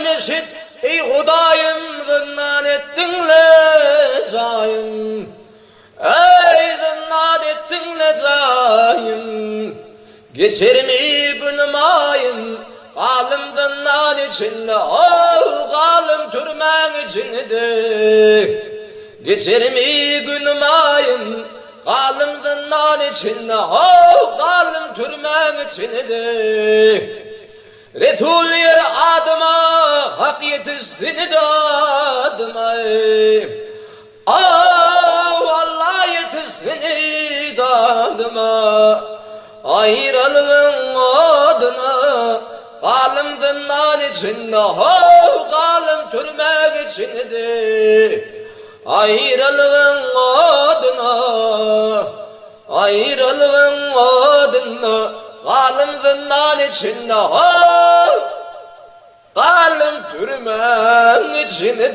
eşit ey Hudayım zinnan ettinle cayın. Ey zinnan ettinle cayın. Geçer mi günüm ayın kalım zinnan içinde, oh kalım türmen içinde. Geçer mi günüm ayın kalım zinnan içinde, oh kalım türmen içinde. Resul yer adıma hak yetişsin adıma. Allah yetişsin adıma. Ayrılığın adına kalım zinnan içinde, kalım türmek içinde. Ayrılığın adına, ayrılığın adına kalım zinnan içinde, kalım türmek içinde.